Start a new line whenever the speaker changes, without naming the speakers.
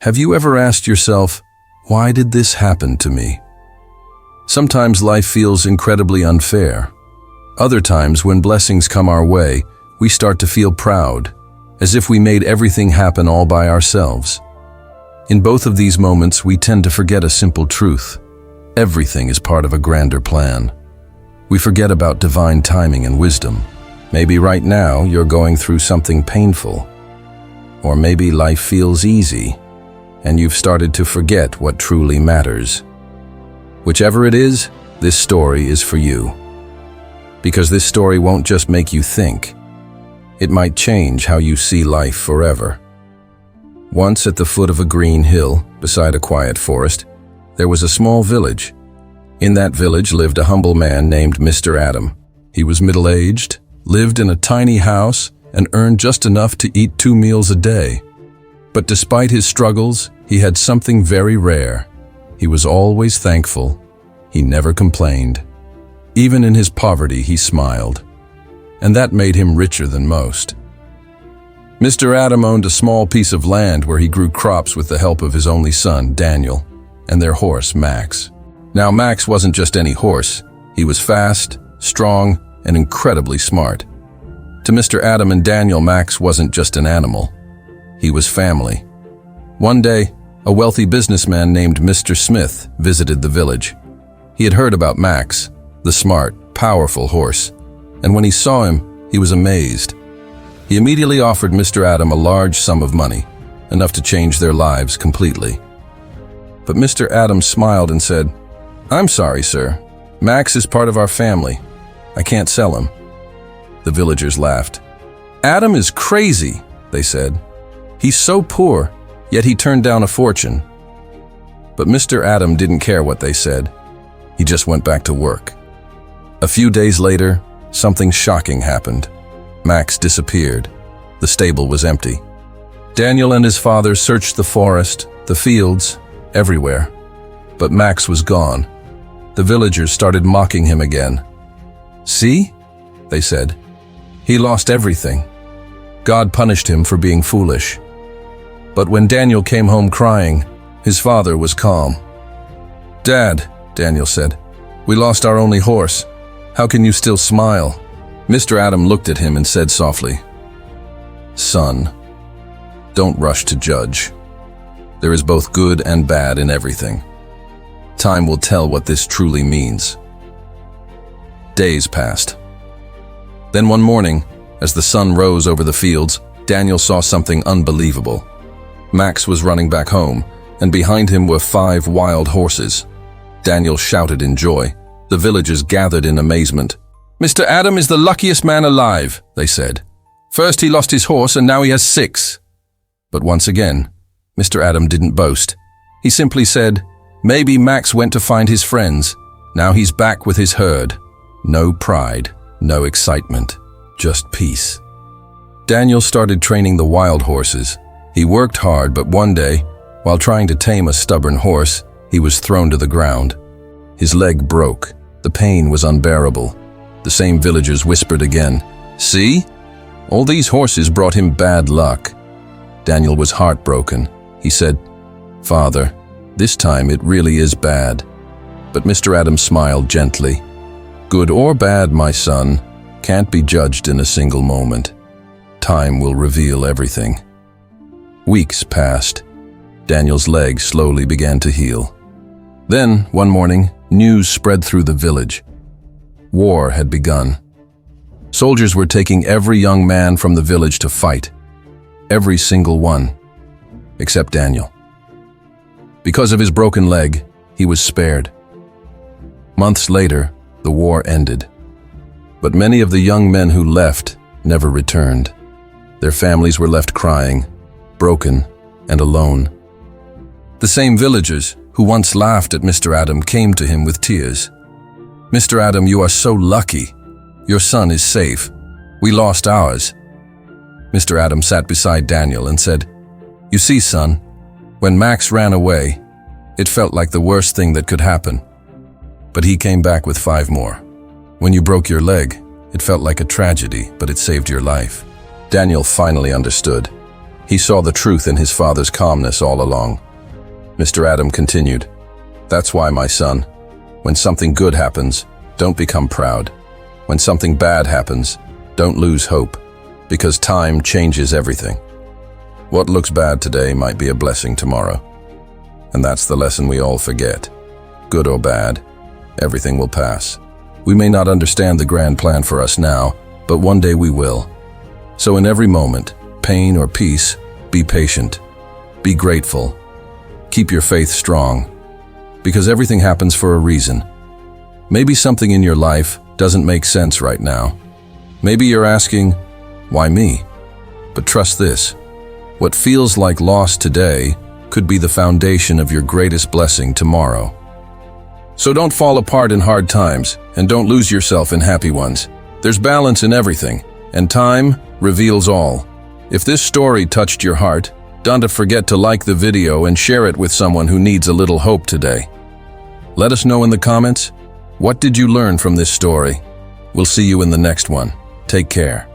Have you ever asked yourself, why did this happen to me? Sometimes life feels incredibly unfair. Other times, when blessings come our way, we start to feel proud, as if we made everything happen all by ourselves. In both of these moments, we tend to forget a simple truth. Everything is part of a grander plan. We forget about divine timing and wisdom. Maybe right now you're going through something painful. Or maybe life feels easy, and you've started to forget what truly matters. Whichever it is, this story is for you. Because this story won't just make you think. It might change how you see life forever. Once at the foot of a green hill, beside a quiet forest, there was a small village. In that village lived a humble man named Mr. Adam. He was middle-aged, lived in a tiny house, and earned just enough to eat 2 meals a day. But despite his struggles, he had something very rare. He was always thankful. He never complained. Even in his poverty, he smiled. And that made him richer than most. Mr. Adam owned a small piece of land where he grew crops with the help of his only son, Daniel, and their horse, Max. Now, Max wasn't just any horse. He was fast, strong, and incredibly smart. To Mr. Adam and Daniel, Max wasn't just an animal. He was family. One day, a wealthy businessman named Mr. Smith visited the village. He had heard about Max, the smart, powerful horse, and when he saw him, he was amazed. He immediately offered Mr. Adam a large sum of money, enough to change their lives completely. But Mr. Adam smiled and said, "I'm sorry, sir. Max is part of our family. I can't sell him." The villagers laughed. "Adam is crazy," they said. "He's so poor, yet he turned down a fortune." But Mr. Adam didn't care what they said. He just went back to work. A few days later, something shocking happened. Max disappeared. The stable was empty. Daniel and his father searched the forest, the fields, everywhere. But Max was gone. The villagers started mocking him again. "See?" they said. "He lost everything. God punished him for being foolish." But when Daniel came home crying, his father was calm. "Dad," Daniel said, "we lost our only horse. How can you still smile?" Mr. Adam looked at him and said softly, "Son, don't rush to judge. There is both good and bad in everything. Time will tell what this truly means." Days passed. Then one morning, as the sun rose over the fields, Daniel saw something unbelievable. Max was running back home, and behind him were 5 wild horses. Daniel shouted in joy. The villagers gathered in amazement. "Mr. Adam is the luckiest man alive," they said. "First he lost his horse, and now he has 6. But once again, Mr. Adam didn't boast. He simply said, "Maybe Max went to find his friends. Now he's back with his herd." No pride, no excitement, just peace. Daniel started training the wild horses. He worked hard, but one day, while trying to tame a stubborn horse, he was thrown to the ground. His leg broke. The pain was unbearable. The same villagers whispered again, "See? All these horses brought him bad luck." Daniel was heartbroken. He said, "Father, this time it really is bad." But Mr. Adam smiled gently. "Good or bad, my son, can't be judged in a single moment. Time will reveal everything." Weeks passed. Daniel's leg slowly began to heal. Then, one morning, news spread through the village. War had begun. Soldiers were taking every young man from the village to fight. Every single one, except Daniel. Because of his broken leg, he was spared. Months later, the war ended. But many of the young men who left never returned. Their families were left crying, broken, and alone. The same villagers who once laughed at Mr. Adam came to him with tears. "Mr. Adam, you are so lucky. Your son is safe. We lost ours." Mr. Adam sat beside Daniel and said, "You see, son, when Max ran away, it felt like the worst thing that could happen. But he came back with 5 more. When you broke your leg, it felt like a tragedy, but it saved your life." Daniel finally understood. He saw the truth in his father's calmness all along. Mr. Adam continued, "That's why, my son, when something good happens, don't become proud. When something bad happens, don't lose hope, because time changes everything. What looks bad today might be a blessing tomorrow. And that's the lesson we all forget. Good or bad, everything will pass. We may not understand the grand plan for us now, but one day we will. So in every moment, pain or peace, be patient, be grateful, keep your faith strong, because everything happens for a reason. Maybe something in your life doesn't make sense right now. Maybe you're asking, why me? But trust this, what feels like loss today could be the foundation of your greatest blessing tomorrow. So don't fall apart in hard times, and don't lose yourself in happy ones. There's balance in everything, and time reveals all. If this story touched your heart, don't forget to like the video and share it with someone who needs a little hope today. Let us know in the comments, what did you learn from this story? We'll see you in the next one. Take care.